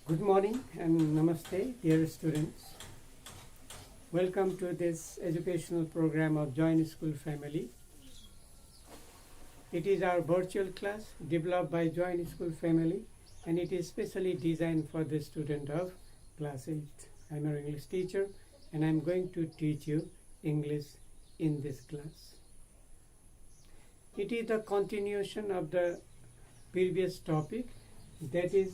Good morning and namaste, dear students. Welcome to this educational program of Joint School Family. It is our virtual class developed by Joint School Family, and it is specially designed for the student of class 8. I'm your English teacher and I'm going to teach you English in this class. It is the continuation of the previous topic, that is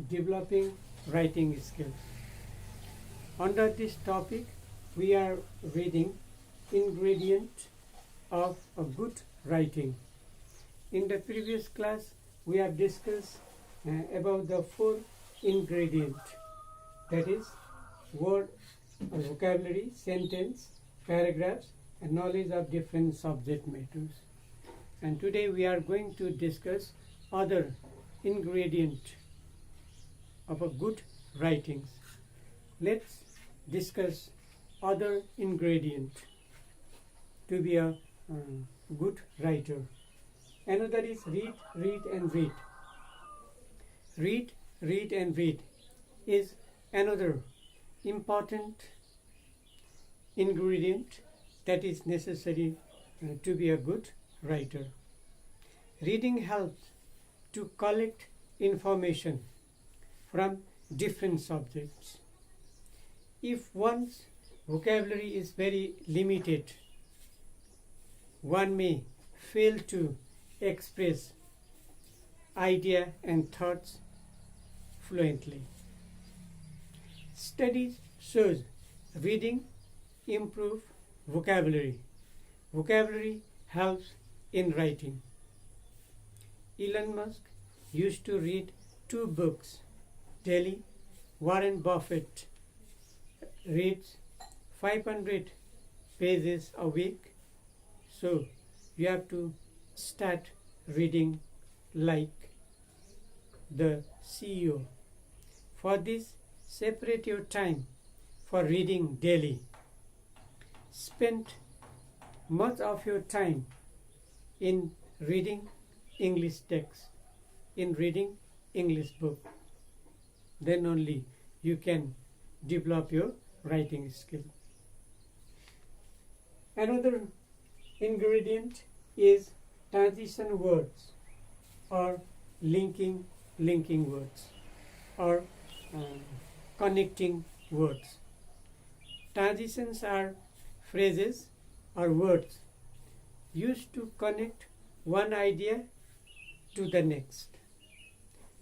developing writing skills. Under this topic, we are reading ingredient of a good writing. In the previous class, we have discussed about the 4 ingredients, that is word, vocabulary, sentence, paragraphs, and knowledge of different subject matters. And today we are going to discuss other ingredient of a good writings. Let's discuss other ingredient to be a good writer. Another is read, read and read. Read, read and read is another important ingredient that is necessary to be a good writer. Reading helps to collect information from different subjects. If one's vocabulary is very limited, one may fail to express idea and thoughts fluently. Studies shows reading improve vocabulary. Vocabulary helps in writing. Elon Musk used to read 2 books daily. Warren Buffett reads 500 pages a week. So you have to start reading like the CEO. For this, separate your time for reading daily. Spend much of your time in reading English text, in reading English book. Then only you can develop your writing skill. Another ingredient is transition words or linking words or connecting words. Transitions are phrases or words used to connect one idea to the next.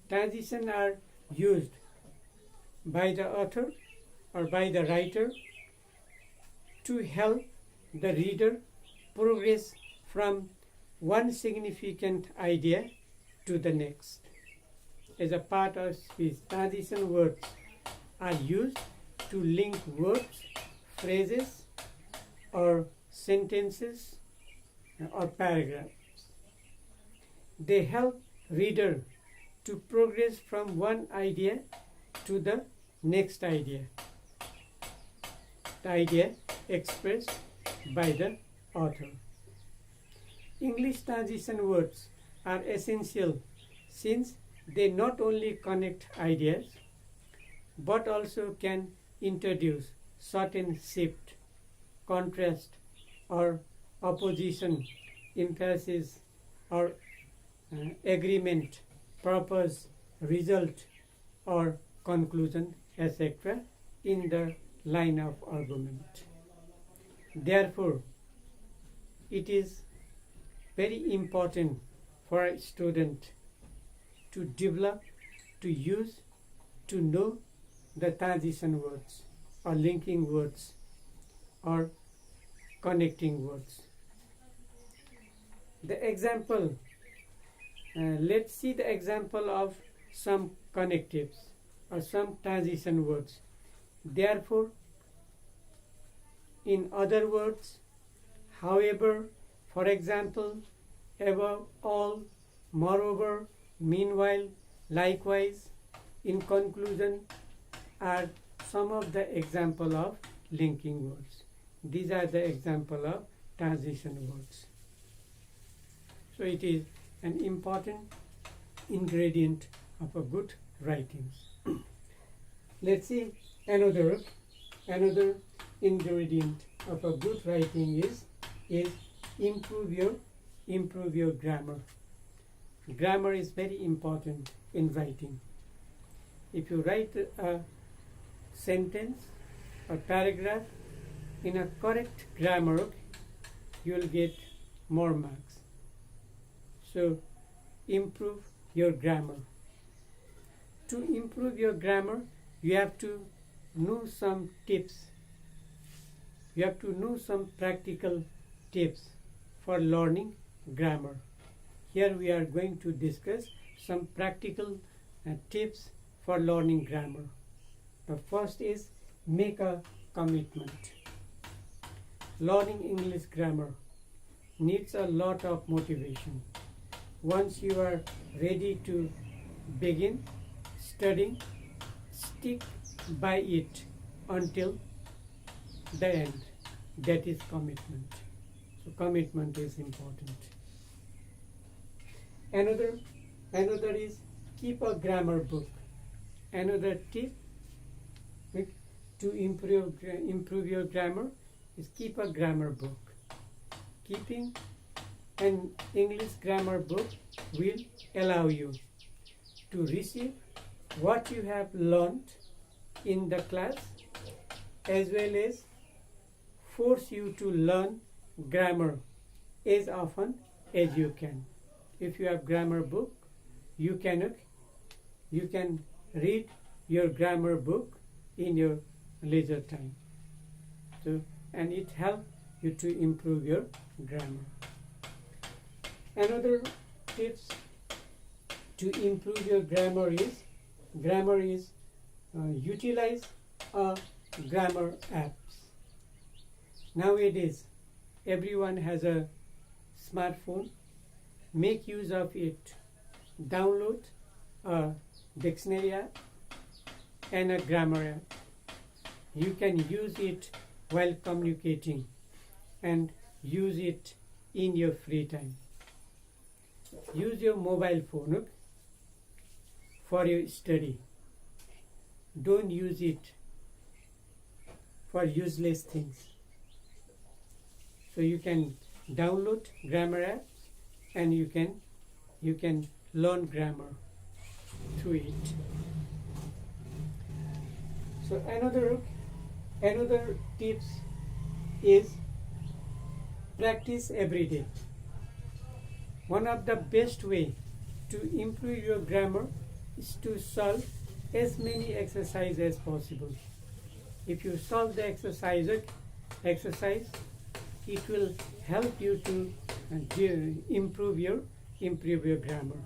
Transitions are used by the author or by the writer to help the reader progress from one significant idea to the next. As a part of speech, transition words are used to link words, phrases, or sentences or paragraphs. They help reader to progress from one idea to the next idea, the idea expressed by the author. English transition words are essential since they not only connect ideas but also can introduce certain shift, contrast, or opposition, emphasis, or agreement, purpose, result, or conclusion, etc. in the line of argument. Therefore, it is very important for a student to develop, to use, to know the transition words or linking words or connecting words. The example, let's see the example of some connectives or some transition words. Therefore, in other words, however, for example, above all, moreover, meanwhile, likewise, in conclusion, are some of the example of linking words. These are the example of transition words. So it is an important ingredient of a good writing. Let's see another ingredient of a good writing is improve your grammar. Grammar is very important in writing. If you write a sentence or paragraph in a correct grammar, you will get more marks. So improve your grammar. To improve your grammar, you have to know some tips. You have to know some practical tips for learning grammar. Here we are going to discuss some practical tips for learning grammar. The first is make a commitment. Learning English grammar needs a lot of motivation. Once you are ready to begin studying, stick by it until the end. That is commitment. So commitment is important. Another is keep a grammar book. Another tip to improve your grammar is keep a grammar book. Keeping an English grammar book will allow you to receive what you have learned in the class, as well as force you to learn grammar as often as you can. If you have grammar book, you can read your grammar book in your leisure time. So, and it helps you to improve your grammar. Another tips to improve your grammar is utilize grammar apps. Nowadays, everyone has a smartphone. Make use of it. Download a dictionary app and a grammar app. You can use it while communicating and use it in your free time. Use your mobile phone for your study. Don't use it for useless things. So you can download grammar apps and you can learn grammar through it. So another tips is practice every day. One of the best way to improve your grammar is to solve as many exercises as possible. If you solve the exercise, it will help you to improve your grammar.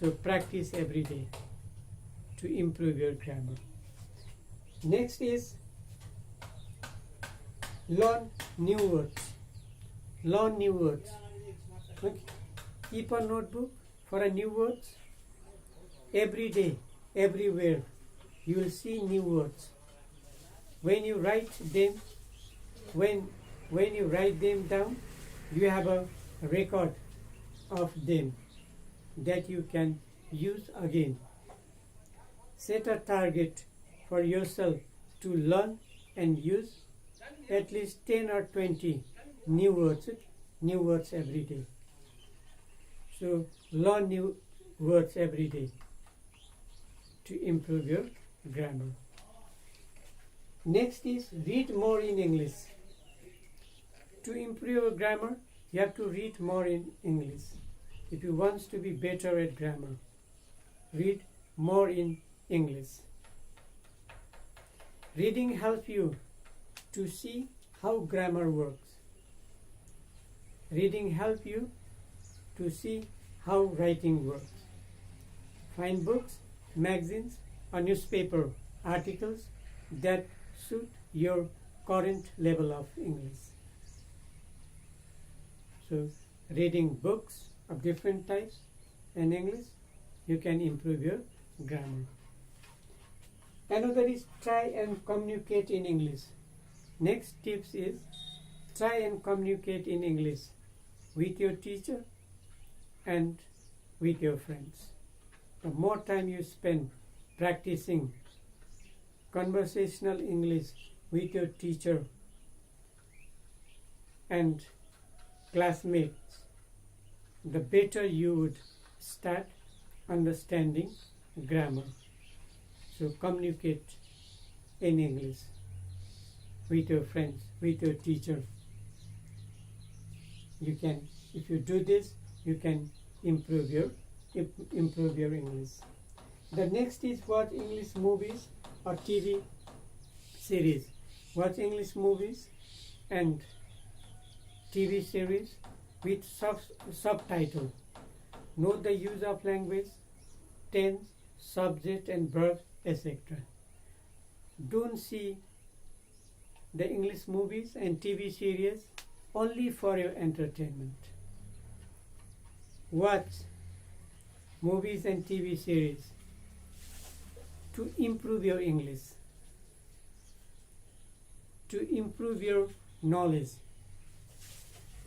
So practice every day to improve your grammar. Next is learn new words. Learn new words. Okay. Keep a notebook for a new words. Every day, everywhere, you will see new words. When you write them, when you write them down, you have a record of them that you can use again. Set a target for yourself to learn and use at least 10 or 20 new words every day. So learn new words every day to improve your grammar. Next is read more in English. To improve your grammar, you have to read more in English. If you want to be better at grammar, read more in English. Reading helps you to see how grammar works. Reading helps you to see how writing works. Find books, magazines, or newspaper articles that suit your current level of English. So, reading books of different types in English, you can improve your grammar. Another is try and communicate in English. Next tips is try and communicate in English with your teacher and with your friends. The more time you spend practicing conversational English with your teacher and classmates, the better you would start understanding grammar. So communicate in English with your friends, with your teacher. You can, if you do this, you can improve your English. The next is watch English movies or TV series. Watch English movies and TV series with subtitle. Note the use of language, tense, subject and verb, etc. Don't see the English movies and TV series only for your entertainment. Watch movies and TV series to improve your English, to improve your knowledge.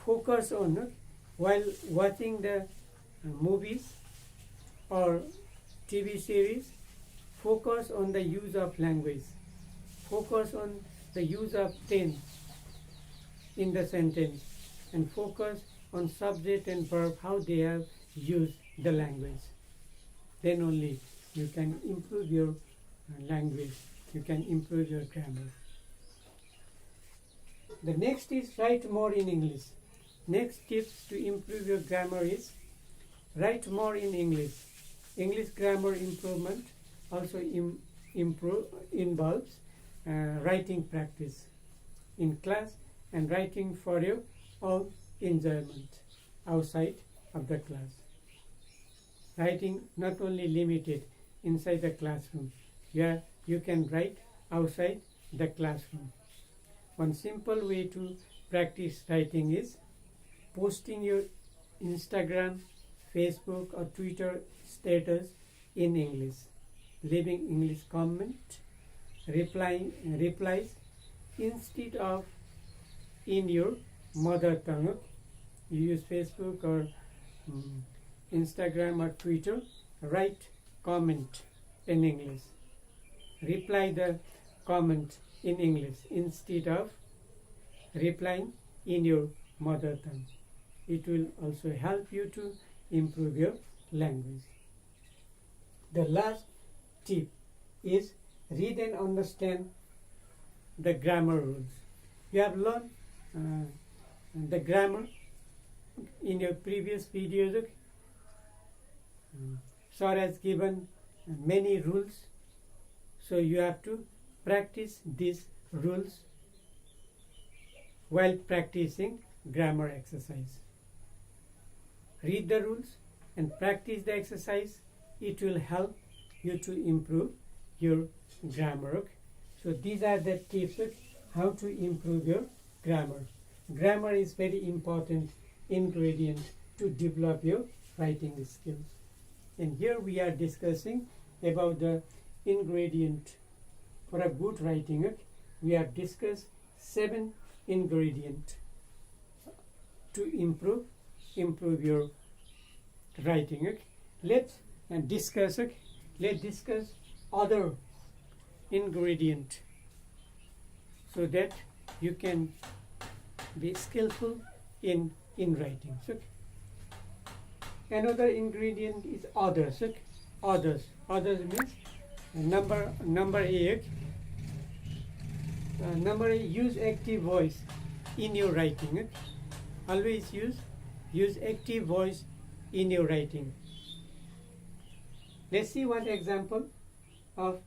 Focus on, while watching the movies or TV series, focus on the use of language. Focus on the use of tense in the sentence, and focus on subject and verb, how they have used the language. Then only you can improve your language, you can improve your grammar. The next is write more in English. Next tips to improve your grammar is write more in English. English grammar improvement also involves writing practice in class and writing for your own enjoyment outside of the class. Writing not only limited inside the classroom, you can write outside the classroom. One simple way to practice writing is posting your Instagram, Facebook or Twitter status in English, leaving English comment, replies instead of in your mother tongue. You use Facebook or Instagram or Twitter, write comment in English. Reply the comment in English instead of replying in your mother tongue. It will also help you to improve your language. The last tip is read and understand the grammar rules. You have learned the grammar in your previous videos. Sir has given many rules, so you have to practice these rules while practicing grammar exercise. Read the rules and practice the exercise. It will help you to improve your grammar. So these are the tips how to improve your grammar. Grammar is very important ingredient to develop your writing skills. And here we are discussing about the ingredient for a good writing. We have discussed 7 ingredients to improve your writing. Let's discuss other ingredient so that you can be skillful in writing. So another ingredient is others. Others means number A. Number A, use active voice in your writing. Always use active voice in your writing. Let's see one example of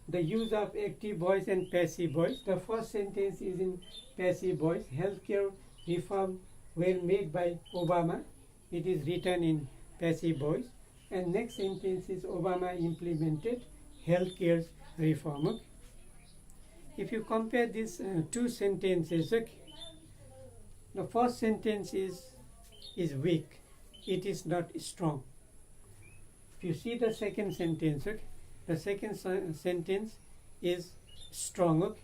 the use of active voice and passive voice. The first sentence is in passive voice. Healthcare reform were made by Obama. It is written in passive voice. And next sentence is Obama implemented healthcare reform. If you compare these two sentences, the first sentence is weak. It is not strong. If you see the second sentence, the second sentence is strong.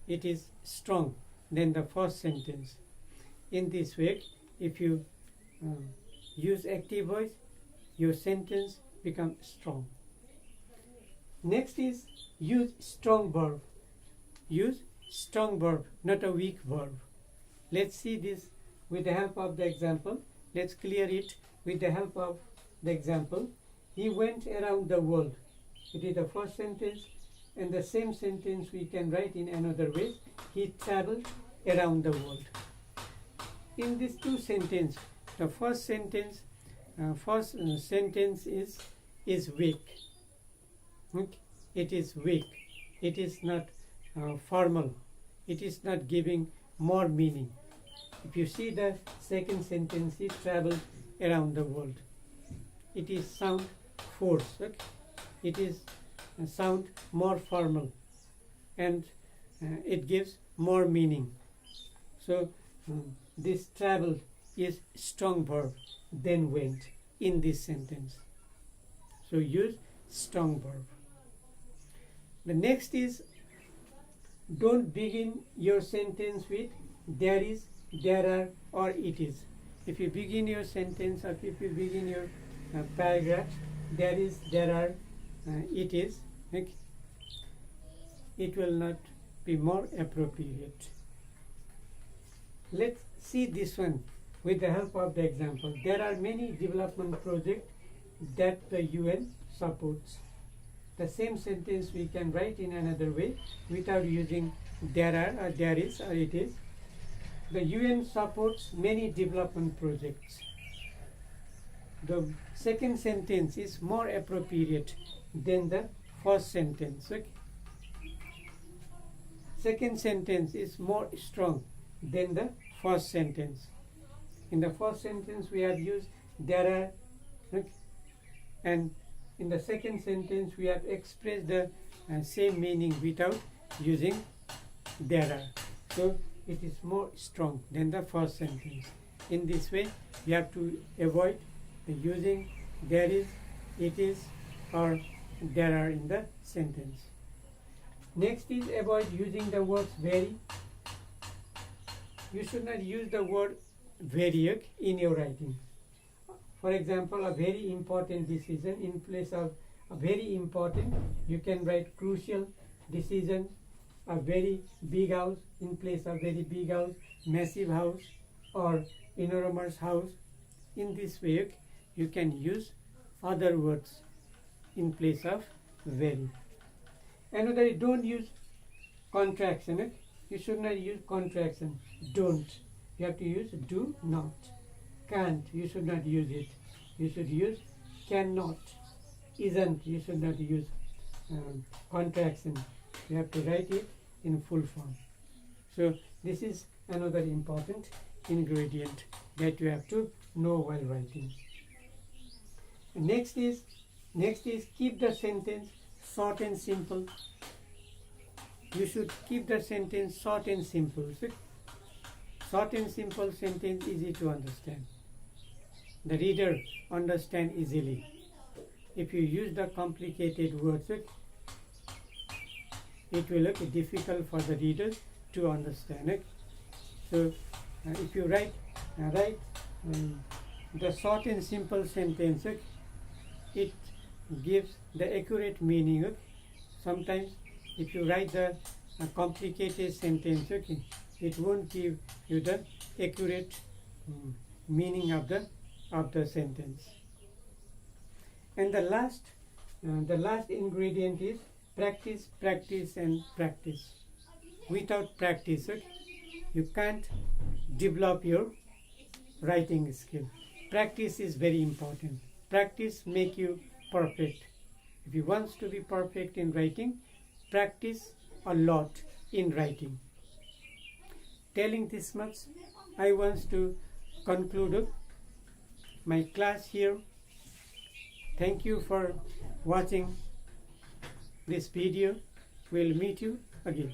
It is strong than the first sentence. In this way, if you use active voice, your sentence becomes strong. Next is use strong verb. Use strong verb, not a weak verb. Let's see this with the help of the example. Let's clear it with the help of the example. He went around the world. It is the first sentence, and the same sentence we can write in another way. He traveled around the world. In these two sentences, the first sentence is weak. Okay? It is weak. It is not formal. It is not giving more meaning. If you see the second sentence, he traveled around the world. It is sound force. Okay? It is sound more formal, and it gives more meaning. So this traveled is strong verb, then went in this sentence. So use strong verb. The next is, don't begin your sentence with there is, there are, or it is. If you begin your sentence, or if you begin your paragraph, there is, there are, it is, okay, it will not be more appropriate. Let's see this one with the help of the example. There are many development projects that the UN supports. The same sentence we can write in another way without using there are, or there is, or it is. The UN supports many development projects. The second sentence is more appropriate than the first sentence. Okay? Second sentence is more strong than the first sentence. In the first sentence we have used there are, okay? And in the second sentence we have expressed the same meaning without using there are. So it is more strong than the first sentence. In this way you have to avoid using there is, it is, or there are in the sentence. Next is avoid using the words very. You should not use the word very in your writing. For example, a very important decision, in place of a very important, you can write crucial decision. A very big house, in place of very big house, massive house, or enormous house. In this way, you can use other words in place of very. Another, don't use contraction. You should not use contraction. Don't. You have to use do not. Can't. You should not use it. You should use cannot. Isn't. You should not use contraction. You have to write it in full form. So this is another important ingredient that you have to know while writing. Next is keep the sentence short and simple. You should keep the sentence short and simple. Short and simple sentence easy to understand. The reader understand easily. If you use the complicated words, it will look difficult for the reader to understand. So if you write the short and simple sentence, it gives the accurate meaning. Sometimes if you write the complicated sentence, it won't give you the accurate meaning of the sentence. And the last ingredient is practice, practice, and practice. Without practice, you can't develop your writing skill. Practice is very important. Practice make you perfect. If you want to be perfect in writing, practice a lot in writing. Telling this much, I want to conclude my class here. Thank you for watching this video. We'll meet you again.